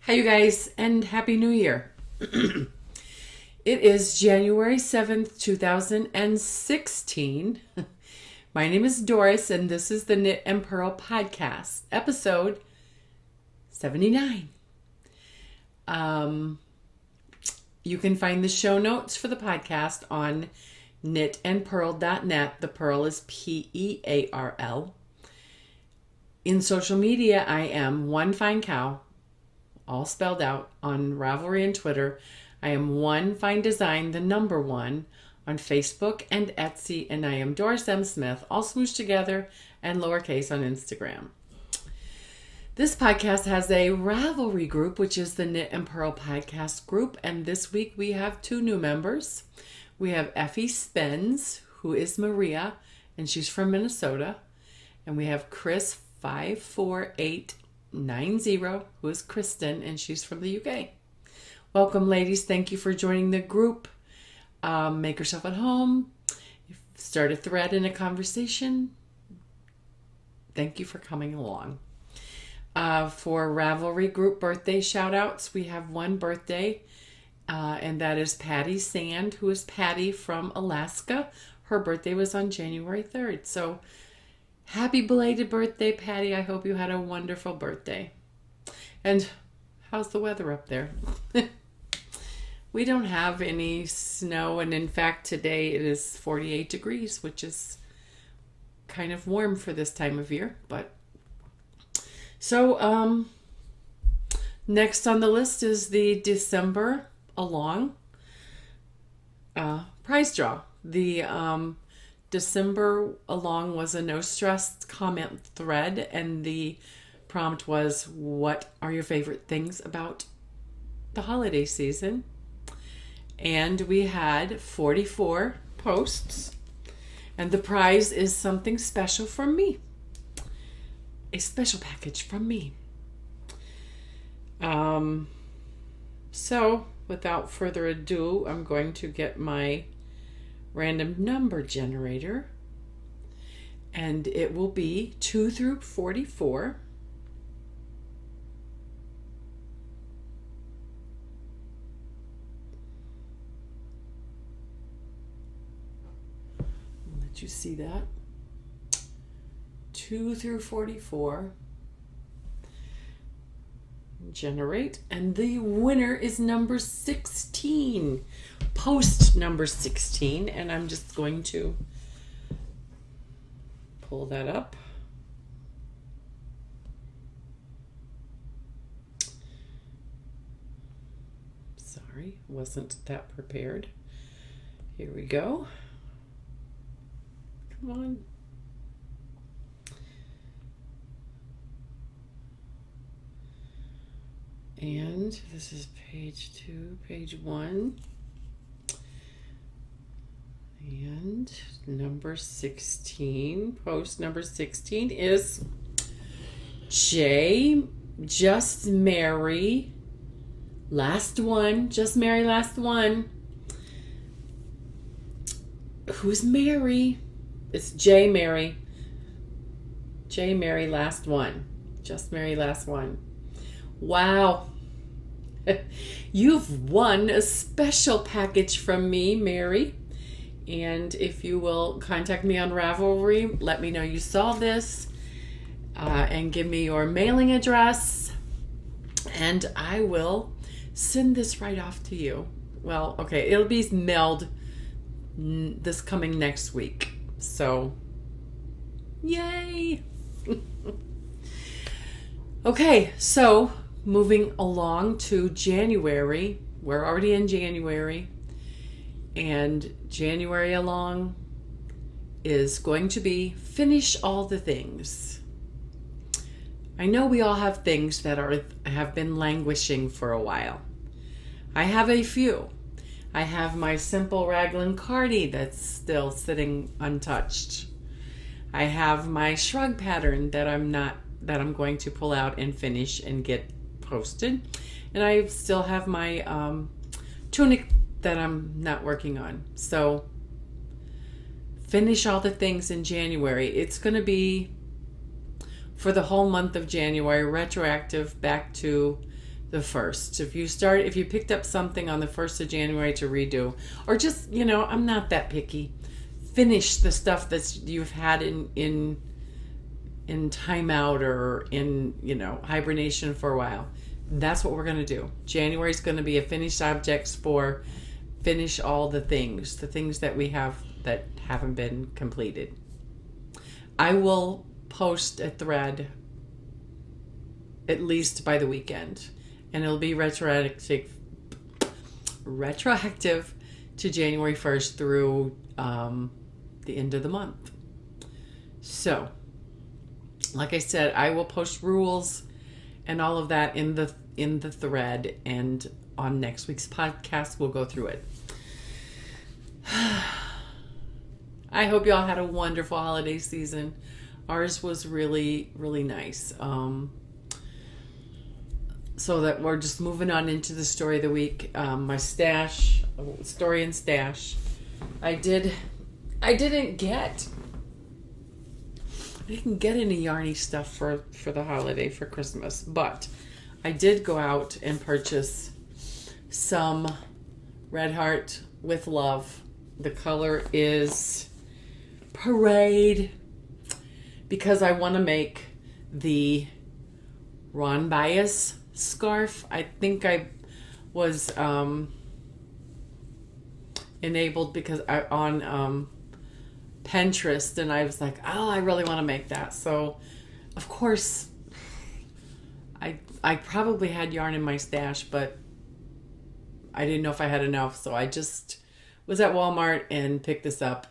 Hi, you guys, and Happy New Year. It is January 7th, 2016. My name is Doris, and this is the Knit and Purl Podcast, episode 79. You can find the show notes for the podcast on knitandpurl.net. The Purl is Pearl. In social media, I am One Fine Cow, all spelled out, on Ravelry and Twitter. I am One Fine Design, the number one, on Facebook and Etsy, and I am Doris M. Smith, all smooshed together and lowercase, on Instagram. This podcast has a Ravelry group, which is the Knit and Purl Podcast group, and this week we have two new members. We have Effie Spence, who is Maria, and she's from Minnesota, and we have Chris 54890, who is Kristen, and she's from the UK. Welcome, ladies. Thank you for joining the group. Make yourself at home. Start a thread in a conversation. Thank you for coming along. For Ravelry group birthday shout outs, we have one birthday, and that is Patty Sand, who is Patty from Alaska. Her birthday was on January 3rd. So happy belated birthday, Patty. I hope you had a wonderful birthday. And how's the weather up there? We don't have any snow, and in fact today it is 48 degrees, which is kind of warm for this time of year. But so next on the list is the December along prize draw. The December along was a no stress comment thread, and the prompt was, what are your favorite things about the holiday season? And we had 44 posts, and the prize is something special from me, a special package from me. So without further ado, I'm going to get my random number generator, and it will be 2 through 44. I'll let you see that. 2 through 44. Generate, and the winner is number 16. Post number 16, and I'm just going to pull that up. Sorry, wasn't that prepared. Here we go. Come on. And this is page 2, page 1. And number 16, post number 16 is Just Mary, last one. Just Mary, last one. Who's Mary? It's J Mary. J Mary, last one. Just Mary, last one. Wow. You've won a special package from me, Mary. And if you will contact me on Ravelry, let me know you saw this, and give me your mailing address, and I will send this right off to you. Well, okay, it'll be mailed this coming next week. So, yay! Okay, so moving along to January. We're already in January, and January along is going to be finish all the things. I know we all have things that have been languishing for a while. I have a few. I have my simple raglan cardi that's still sitting untouched. I have my shrug pattern that I'm going to pull out and finish and get posted. And I still have my tunic that I'm not working on. So finish all the things in January. It's going to be for the whole month of January, retroactive back to the 1st. If you picked up something on the 1st of January to redo, or just, I'm not that picky. Finish the stuff that you've had in timeout or in, hibernation for a while. That's what we're going to do. January is going to be a finished objects for finish all the things that we have that haven't been completed. I will post a thread at least by the weekend, and it'll be retroactive to January 1st through the end of the month. So, like I said, I will post rules and all of that in the thread, and on next week's podcast we'll go through it. I hope y'all had a wonderful holiday season. Ours was really, really nice. So that we're just moving on into the story of the week. My story and stash. I didn't get any yarny stuff for the holiday, for Christmas, but I did go out and purchase some Red Heart with Love. The color is Parade, because I want to make the Ron Bias scarf. I think I was enabled because on Pinterest, and I was like, oh, I really want to make that. So, of course, I probably had yarn in my stash, but I didn't know if I had enough, so I just was at Walmart and picked this up.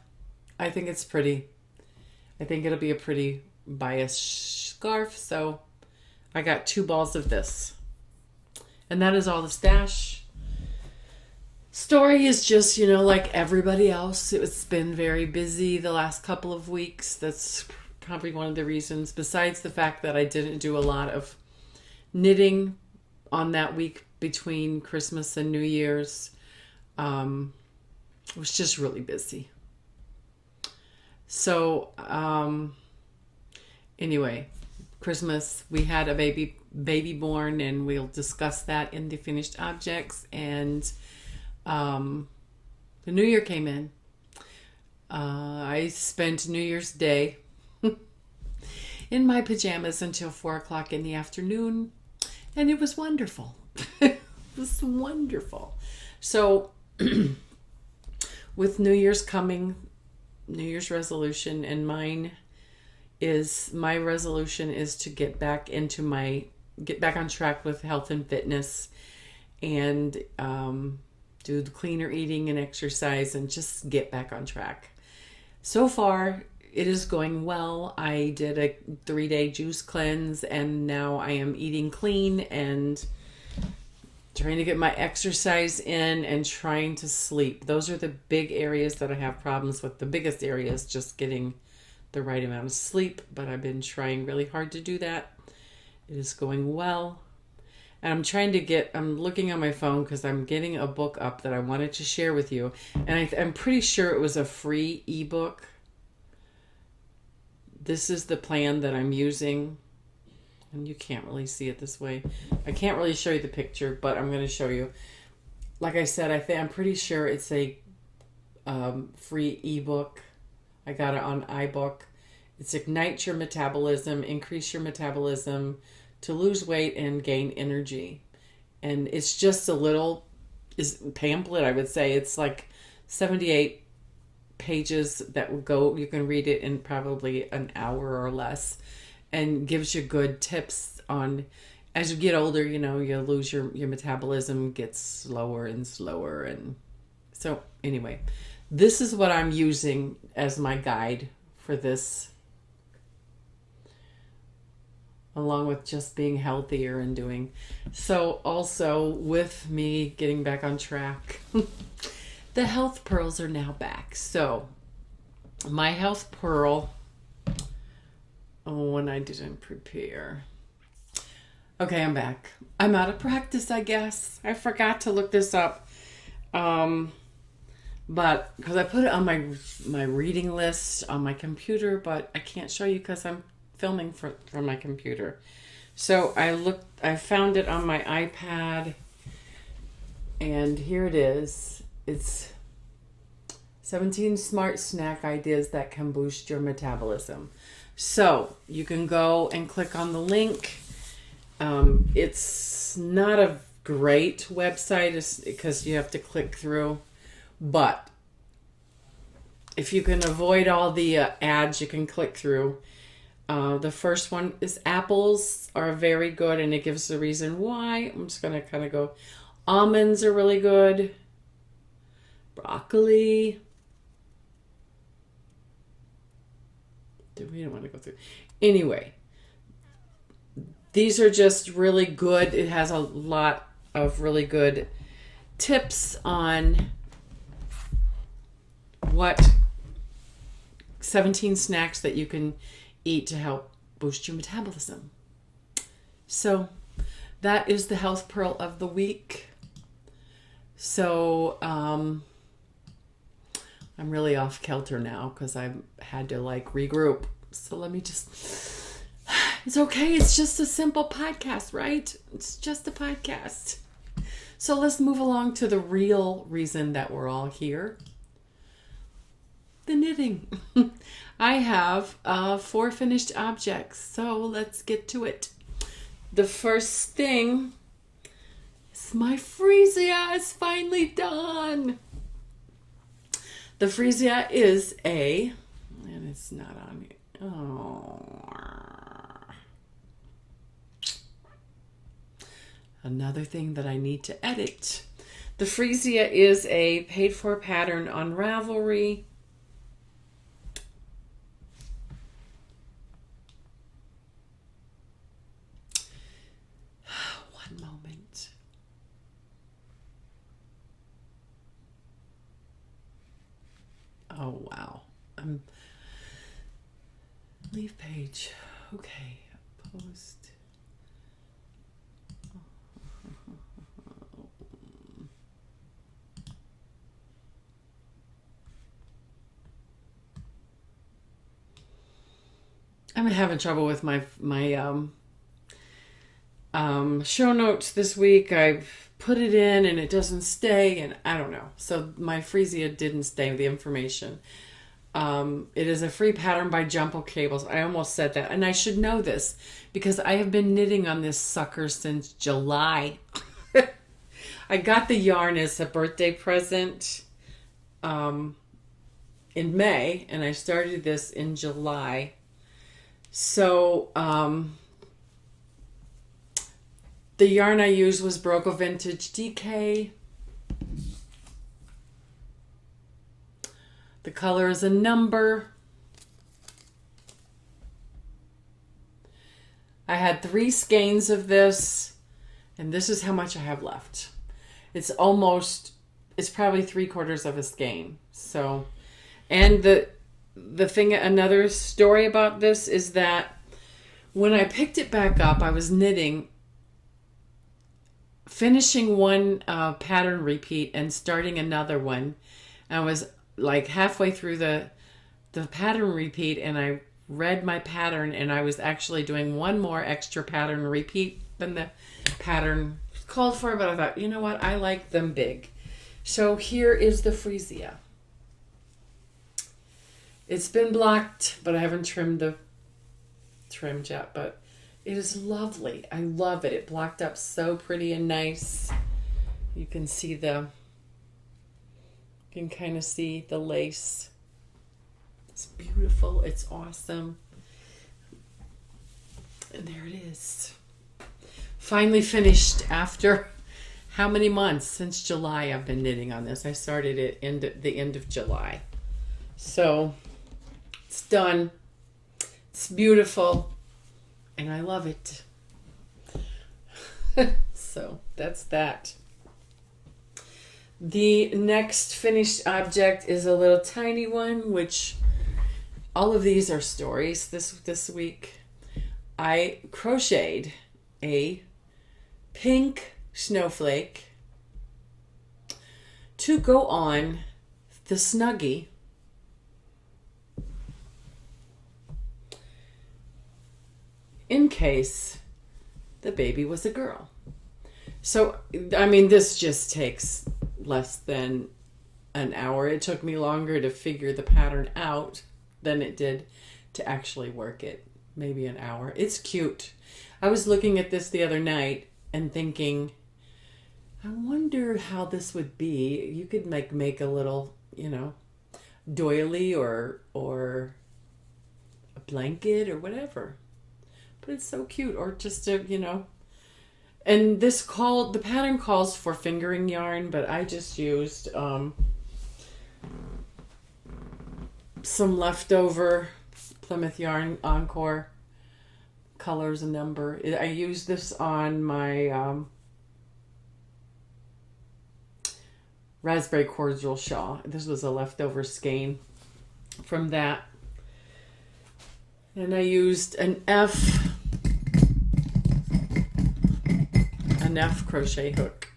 I think it's pretty. I think it'll be a pretty bias scarf, so I got 2 balls of this. And that is all the stash. Story is just, like everybody else. It's been very busy the last couple of weeks. That's probably one of the reasons, besides the fact that I didn't do a lot of knitting on that week between Christmas and New Year's. It was just really busy. So, anyway, Christmas, we had a baby born, and we'll discuss that in the finished objects. And the New Year came in. I spent New Year's Day in my pajamas until 4 o'clock in the afternoon, and it was wonderful. It was wonderful. So, with New Year's coming, New Year's resolution, and my resolution is to get back on track with health and fitness, and do the cleaner eating and exercise, and just get back on track. So far, it is going well. I did a 3-day juice cleanse, and now I am eating clean and trying to get my exercise in and trying to sleep. Those are the big areas that I have problems with. The biggest area is just getting the right amount of sleep, but I've been trying really hard to do that. It is going well. And I'm looking on my phone because I'm getting a book up that I wanted to share with you. And I'm pretty sure it was a free ebook. This is the plan that I'm using. And you can't really see it this way. I can't really show you the picture, but I'm going to show you. Like I said, I'm pretty sure it's a free ebook. I got it on iBook. It's Ignite Your Metabolism, Increase Your Metabolism to Lose Weight and Gain Energy. And it's just a little pamphlet, I would say. It's like 78 pages that will go. You can read it in probably an hour or less, and gives you good tips on, as you get older, you lose your metabolism gets slower and slower. And so anyway, this is what I'm using as my guide for this, along with just being healthier and doing. So also with me getting back on track, the health pearls are now back. So my health pearl, and I didn't prepare. Okay, I'm back. I'm out of practice, I guess. I forgot to look this up. But because I put it on my reading list on my computer, but I can't show you because I'm filming from my computer. So I found it on my iPad, and here it is. It's 17 smart snack ideas that can boost your metabolism. So you can go and click on the link. It's not a great website because you have to click through, but if you can avoid all the ads you can click through. The first one is apples are very good, and it gives the reason why. I'm just going to kind of go. Almonds are really good. Broccoli. We don't want to go through. Anyway, these are just really good. It has a lot of really good tips on what 17 snacks that you can eat to help boost your metabolism. So that is the health pearl of the week. So I'm really off kilter now because I had to regroup. So let me just, it's okay. It's just a simple podcast, right? It's just a podcast. So let's move along to the real reason that we're all here. The knitting. I have 4 finished objects, so let's get to it. The first thing is my freesia is finally done. The freesia is and it's not on here. Oh. Another thing that I need to edit. The freesia is a paid for pattern on Ravelry. Oh, wow. Leave page. Okay. Post. I'm having trouble with my show notes this week. I've put it in and it doesn't stay, and I don't know. So my freesia didn't stay the information. It is a free pattern by Jumbo Cables. I almost said that, and I should know this because I have been knitting on this sucker since July. I got the yarn as a birthday present in May, and I started this in July. So the yarn I used was Broco Vintage DK. The color is a number. I had 3 skeins of this, and this is how much I have left. It's probably 3/4 of a skein. So, and another story about this is that when I picked it back up, I was knitting, finishing one pattern repeat and starting another one. I was halfway through the pattern repeat, and I read my pattern, and I was actually doing one more extra pattern repeat than the pattern called for, but I thought, you know what, I like them big. So here is the freesia. It's been blocked, but I haven't trimmed yet, but it is lovely. I love it. It blocked up so pretty and nice. You can kind of see the lace. It's beautiful. It's awesome. And there it is. Finally finished after how many months? Since July I've been knitting on this. I started it the end of July. So it's done. It's beautiful. And I love it. So that's that. The next finished object is a little tiny one, which all of these are stories this week. I crocheted a pink snowflake to go on the Snuggie in case the baby was a girl. So, I mean, this just takes less than an hour. It took me longer to figure the pattern out than it did to actually work it. Maybe an hour. It's cute. I was looking at this the other night and thinking, I wonder how this would be. You could make a little, doily or a blanket or whatever. But it's so cute. Or just and the pattern calls for fingering yarn, but I just used some leftover Plymouth Yarn Encore colors and number. I used this on my raspberry cordial shawl. This was a leftover skein from that. And I used an F crochet hook.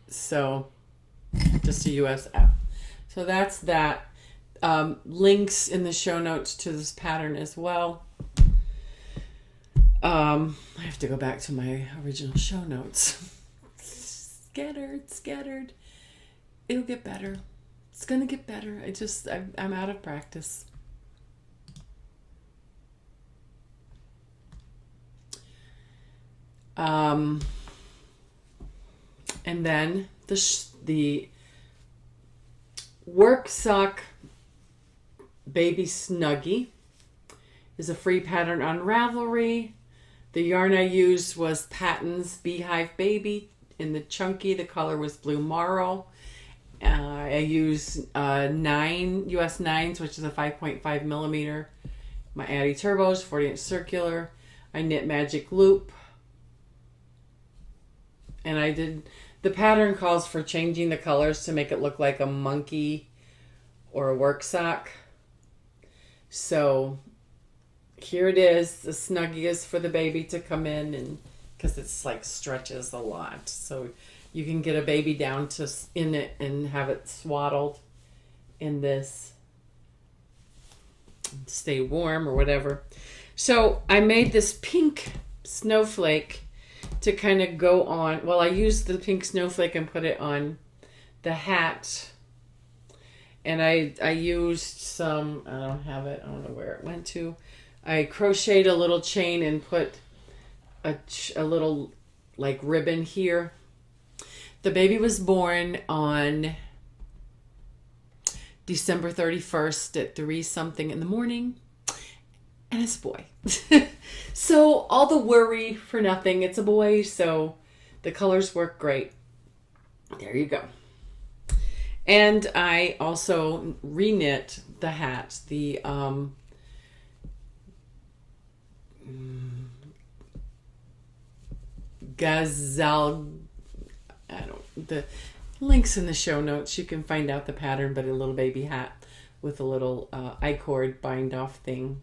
So just a US F. So that's that. Links in the show notes to this pattern as well. I have to go back to my original show notes. Scattered. It'll get better. It's gonna get better. I'm out of practice. And then the work sock baby snuggie is a free pattern on Ravelry. The yarn I used was Patton's Beehive Baby in the chunky. The color was Blue Marl. I used 9 US 9s, which is a 5.5 millimeter. My Addi Turbos, 40-inch circular. I knit Magic Loop. And the pattern calls for changing the colors to make it look like a monkey or a work sock. So here it is. The snuggie is for the baby to come in, and because it's stretches a lot. So you can get a baby down in it and have it swaddled in this. Stay warm or whatever. So I made this pink snowflake to kind of go on. Well, I used the pink snowflake and put it on the hat. And I used some, I don't have it, I don't know where it went to. I crocheted a little chain and put a little ribbon here. The baby was born on December 31st at 3-something in the morning. And it's a boy. So all the worry for nothing. It's a boy, so the colors work great. There you go. And I also reknit the hat. The Gazelle, the links in the show notes. You can find out the pattern, but a little baby hat with a little I-cord bind off thing.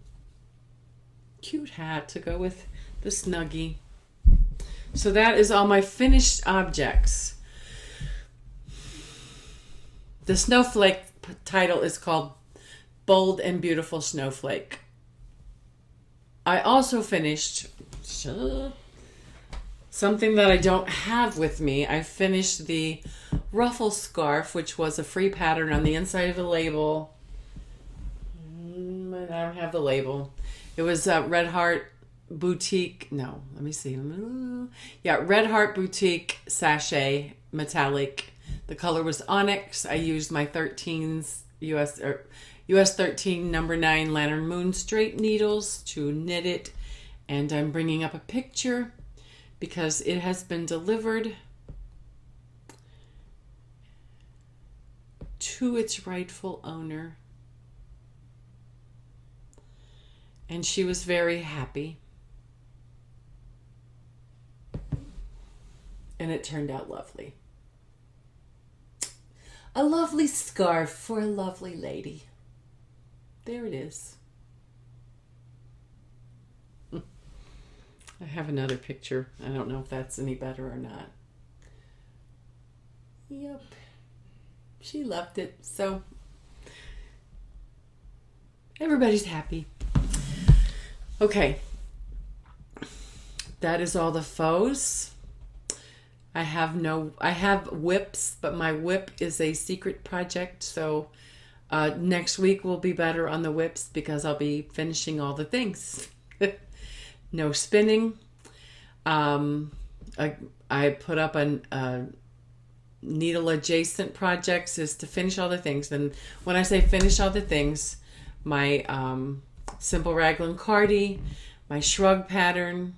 Cute hat to go with the snuggie. So that is all my finished objects. The snowflake title is called Bold and Beautiful Snowflake. I also finished something that I don't have with me. I finished the ruffle scarf, which was a free pattern on the inside of the label. I don't have the label. It was Red Heart Boutique. No, let me see. Yeah, Red Heart Boutique sachet metallic. The color was onyx. I used my 13s US 13 number 9 Lantern Moon straight needles to knit it, and I'm bringing up a picture because it has been delivered to its rightful owner. And she was very happy. And it turned out lovely. A lovely scarf for a lovely lady. There it is. I have another picture. I don't know if that's any better or not. Yep. She loved it. So everybody's happy. Okay. that is all the faux. I have whips, but my whip is a secret project. So next week will be better on the whips because I'll be finishing all the things. No spinning. I put up a needle adjacent projects is to finish all the things. And when I say finish all the things, my simple raglan cardi, my shrug pattern,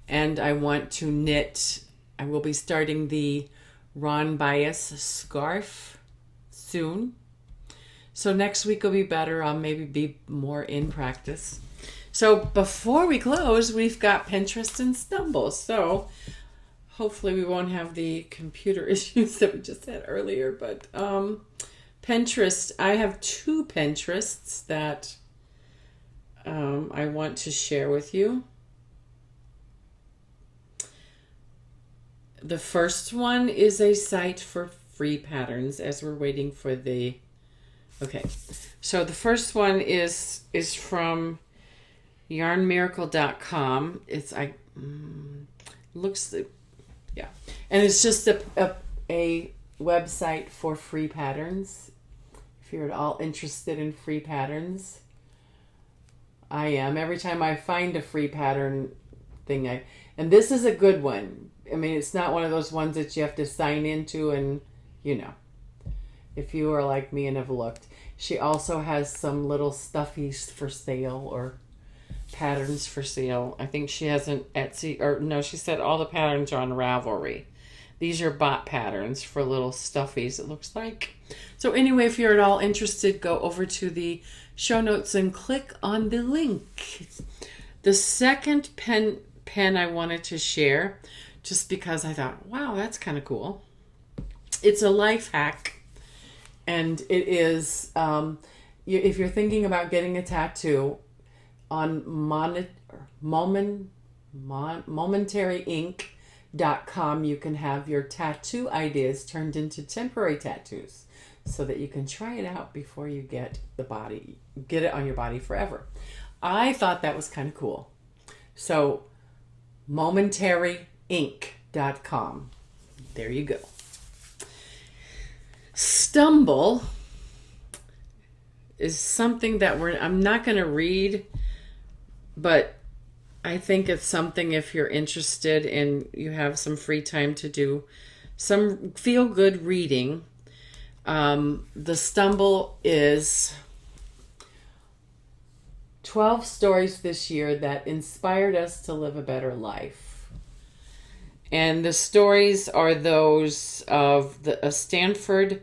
and I want to knit. I will be starting the Ron Bias scarf soon. So next week will be better. I'll maybe be more in practice. So before we close, we've got Pinterest and Stumble. So hopefully we won't have the computer issues that we just had earlier. But Pinterest, I have 2 Pinterests that I want to share with you. The first one is a site for free patterns as we're waiting for the... Okay, so the first one is from yarnmiracle.com. It's yeah, and it's just a website for free patterns. If you're at all interested in free patterns, I am. Every time I find a free pattern thing, and this is a good one. I mean, it's not one of those ones that you have to sign into, and if you are like me and have looked. She also has some little stuffies for sale or patterns for sale. I think she has an Etsy, or no, she said all the patterns are on Ravelry. These are bot patterns for little stuffies, it looks like. So anyway, if you're at all interested, go over to the show notes and click on the link. The second pen I wanted to share, just because I thought, wow, that's kind of cool. It's a life hack. And it is, if you're thinking about getting a tattoo, on momentaryink.com, you can have your tattoo ideas turned into temporary tattoos so that you can try it out before you get it on your body forever. I thought that was kind of cool. So momentaryink.com. There you go. Stumble is something that I'm not going to read, but I think it's something if you're interested and you have some free time to do some feel-good reading. The Stumble is 12 stories this year that inspired us to live a better life. And the stories are those of a Stanford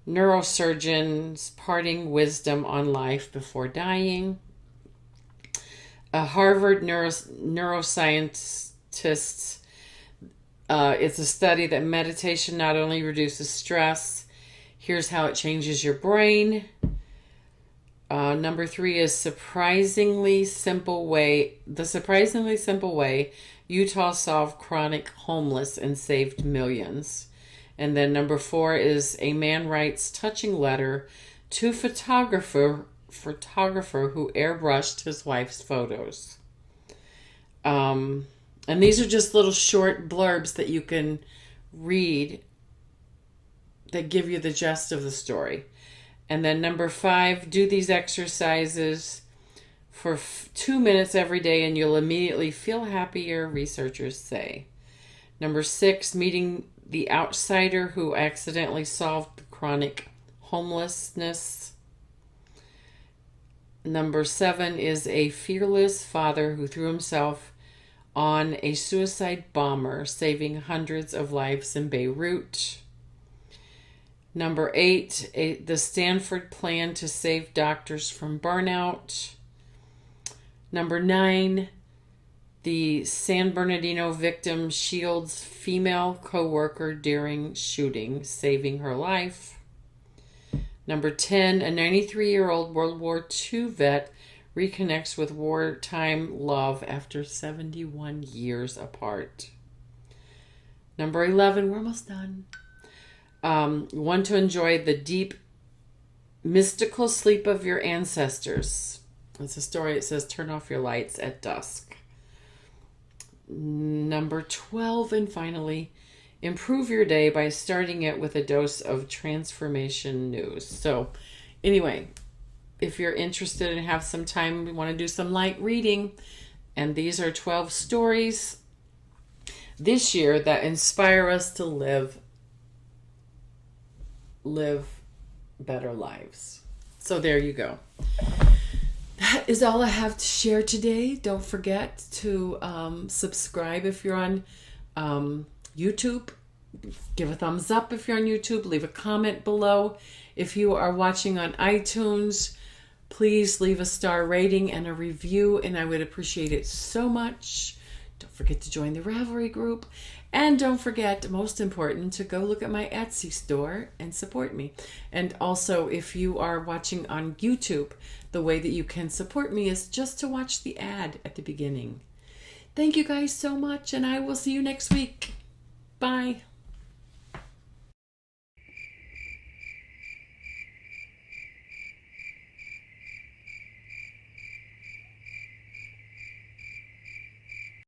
neurosurgeon's parting wisdom on life before dying, a Harvard neuroscientist. It's a study that meditation not only reduces stress, here's how it changes your brain. Number 3 is the surprisingly simple way Utah solved chronic homeless and saved millions. And then number 4 is a man writes touching letter to photographer who airbrushed his wife's photos. And these are just little short blurbs that you can read that give you the gist of the story. And then number 5, do these exercises for 2 minutes every day and you'll immediately feel happier, researchers say. Number 6, meeting the outsider who accidentally solved chronic homelessness. Number 7 is a fearless father who threw himself on a suicide bomber, saving hundreds of lives in Beirut. Number 8, the Stanford plan to save doctors from burnout. Number 9, the San Bernardino victim shields female co-worker during shooting, saving her life. Number 10, a 93-year-old World War II vet reconnects with wartime love after 71 years apart. Number 11, we're almost done. Want to enjoy the deep, mystical sleep of your ancestors. It's a story. It says, turn off your lights at dusk. Number 12, and finally, improve your day by starting it with a dose of transformation news. So, anyway, if you're interested and have some time, we want to do some light reading, and these are 12 stories this year that inspire us to live better lives. So there you go. That is all I have to share today. Don't forget to subscribe if you're on YouTube. Give a thumbs up if you're on YouTube. Leave a comment below. If you are watching on iTunes, please leave a star rating and a review, and I would appreciate it so much. Don't forget to join the Ravelry group. And don't forget, most important, to go look at my Etsy store and support me. And also, if you are watching on YouTube, the way that you can support me is just to watch the ad at the beginning. Thank you guys so much, and I will see you next week. Bye.